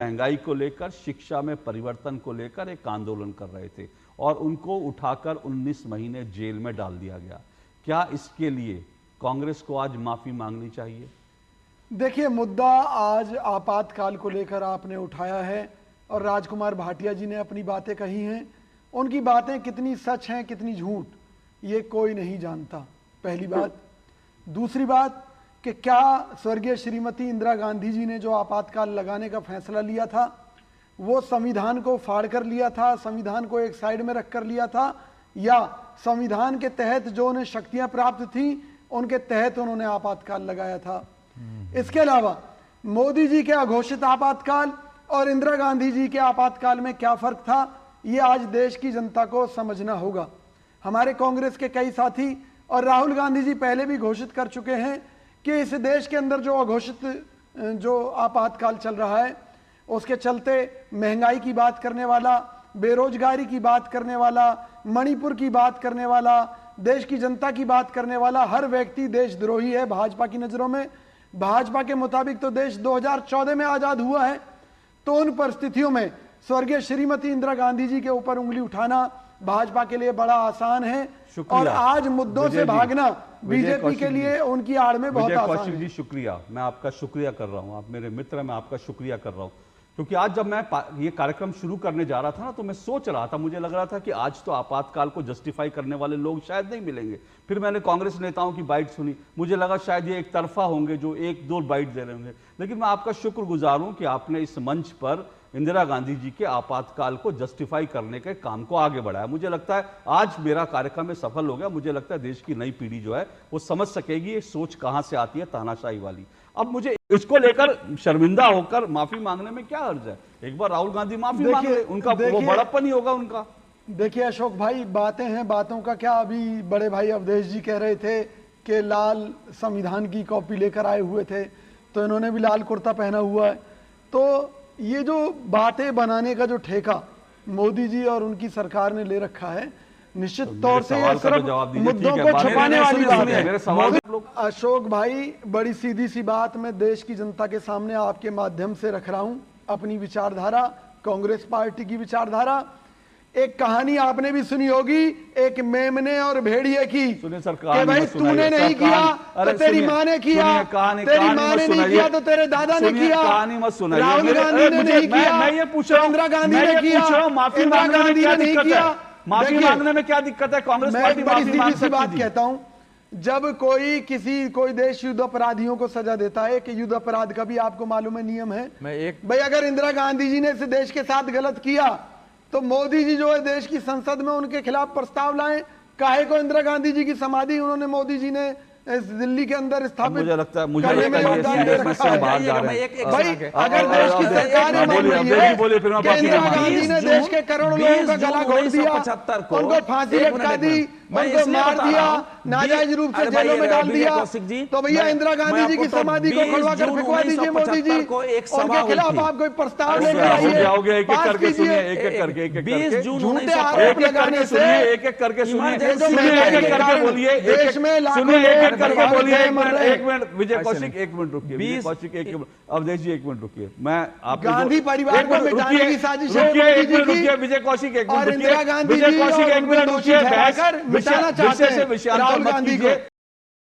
महंगाई को लेकर, शिक्षा में परिवर्तन को लेकर एक आंदोलन कर रहे थे और उनको उठाकर 19 महीने जेल में डाल दिया गया। क्या इसके लिए कांग्रेस को आज माफी मांगनी चाहिए? देखिए, मुद्दा आज आपातकाल को लेकर आपने उठाया है और राजकुमार भाटिया जी ने अपनी बातें कही हैं। उनकी बातें कितनी सच हैं कितनी झूठ, ये कोई नहीं जानता, पहली बात। दूसरी बात कि क्या स्वर्गीय श्रीमती इंदिरा गांधी जी ने जो आपातकाल लगाने का फैसला लिया था वो संविधान को फाड़ कर लिया था, संविधान को एक साइड में रख कर लिया था, या संविधान के तहत जो उन्हें शक्तियां प्राप्त थी उनके तहत उन्होंने आपातकाल लगाया था? इसके अलावा मोदी जी के अघोषित आपातकाल और इंदिरा गांधी जी के आपातकाल में क्या फर्क था, ये आज देश की जनता को समझना होगा। हमारे कांग्रेस के कई साथी और राहुल गांधी जी पहले भी घोषित कर चुके हैं कि इस देश के अंदर जो अघोषित जो आपातकाल चल रहा है उसके चलते महंगाई की बात करने वाला, बेरोजगारी की बात करने वाला, मणिपुर की बात करने वाला, देश की जनता की बात करने वाला हर व्यक्ति देशद्रोही है भाजपा की नजरों में। भाजपा के मुताबिक तो देश 2014 में आजाद हुआ है। तो उन परिस्थितियों में स्वर्गीय श्रीमती इंदिरा गांधी जी के ऊपर उंगली उठाना भाजपा के लिए बड़ा आसान है और आज मुद्दों से भागना बीजेपी के लिए उनकी आड़ में बहुत आसान है। जी शुक्रिया, मैं आपका शुक्रिया कर रहा हूं, आप मेरे मित्र हैं, मैं आपका शुक्रिया कर रहा हूं, क्योंकि आज जब मैं ये कार्यक्रम शुरू करने जा रहा था ना तो मैं सोच रहा था, मुझे लग रहा था कि आज तो आपातकाल को जस्टिफाई करने वाले लोग शायद नहीं मिलेंगे। फिर मैंने कांग्रेस नेताओं की बाइट सुनी, मुझे लगा शायद ये एक तरफा होंगे जो एक दो बाइट दे रहे होंगे, लेकिन मैं आपका शुक्रगुजार हूं कि आपने इस मंच पर इंदिरा गांधी जी के आपातकाल को जस्टिफाई करने के काम को आगे बढ़ाया। मुझे लगता है आज मेरा कार्यक्रम में सफल हो गया। मुझे लगता है देश की नई पीढ़ी जो है वो समझ सकेगी ये सोच कहां से आती है, तानाशाही वाली। अब मुझे इसको लेकर शर्मिंदा होकर माफी मांगने में क्या अर्ज है? एक बार राहुल गांधी माफी मांग ले, उनका वो बड़प्पन ही होगा उनका। देखिए अशोक भाई, बातें हैं, बातों का क्या। अभी बड़े भाई अवधेश जी कह रहे थे कि लाल संविधान की कॉपी लेकर आए हुए थे, तो इन्होंने भी लाल कुर्ता पहना हुआ है। तो ये जो बातें बनाने का जो ठेका मोदी जी और उनकी सरकार ने ले रखा है, निश्चित तौर से ये सिर्फ मुद्दों को छुपाने वाली बात है। अशोक भाई, बड़ी सीधी सी बात मैं देश की जनता के सामने आपके माध्यम से रख रहा हूं अपनी विचारधारा, कांग्रेस पार्टी की विचारधारा। एक कहानी आपने भी सुनी होगी, एक मेमने और भेड़िए की, कि भाई तूने नहीं किया तो तेरी माँ ने किया, तेरी माँ ने नहीं किया तो तेरे दादा ने किया, कहानी मत सुनाइए। राहुल गांधी ने नहीं किया, मैं ये पूछ रहा हूं, इंदिरा गांधी ने किया, माफी इंदिरा गांधी ने नहीं किया। माफी मांगने में क्या दिक्कत है? कांग्रेस पार्टी माफी मांग सकती है। बात कहता हूं, जब कोई देश युद्ध अपराधियों को सजा देता है कि युद्ध अपराध का भी आपको मालूम है नियम है, भाई अगर इंदिरा गांधी जी ने इस देश के साथ गलत किया तो मोदी जी जो है देश की संसद में उनके खिलाफ प्रस्ताव लाएं। काहे को इंदिरा गांधी जी की समाधि उन्होंने मोदी जी ने इस दिल्ली के अंदर स्थापित, मुझे लगता है भाई अगर देश की सरकार इंदिरा गांधी ने देश के करोड़ों लोगों का गला घोट दिया, उनको फांसी लटका दी, उनको मार दिया, नाजायज रूप से जेलों में डाल दिया, तो भैया इंदिरा गांधी जी की समाधि को खुलवा कर फेंकवा दीजिए मोदी जी। उनके खिलाफ आप कोई प्रस्ताव लेकर आइए, पास कीजिए। झूठे आरोप लगाने से एक एक करके सुनिए, देश में लाखों करके बोलिए। एक मिनट विजय कौशिक, एक मिनट रुकिए, विजय कौशिक एक मिनट, अवधेश जी एक मिनट रुकिए। मैं आप गांधी परिवार को मिटाने की साजिश है, रुकिए विजय कौशिक एक मिनट, इंदिरा गांधी विजय कौशिक एक मिनट रुकिए, मिटाना चाहते हैं राहुल गांधी को।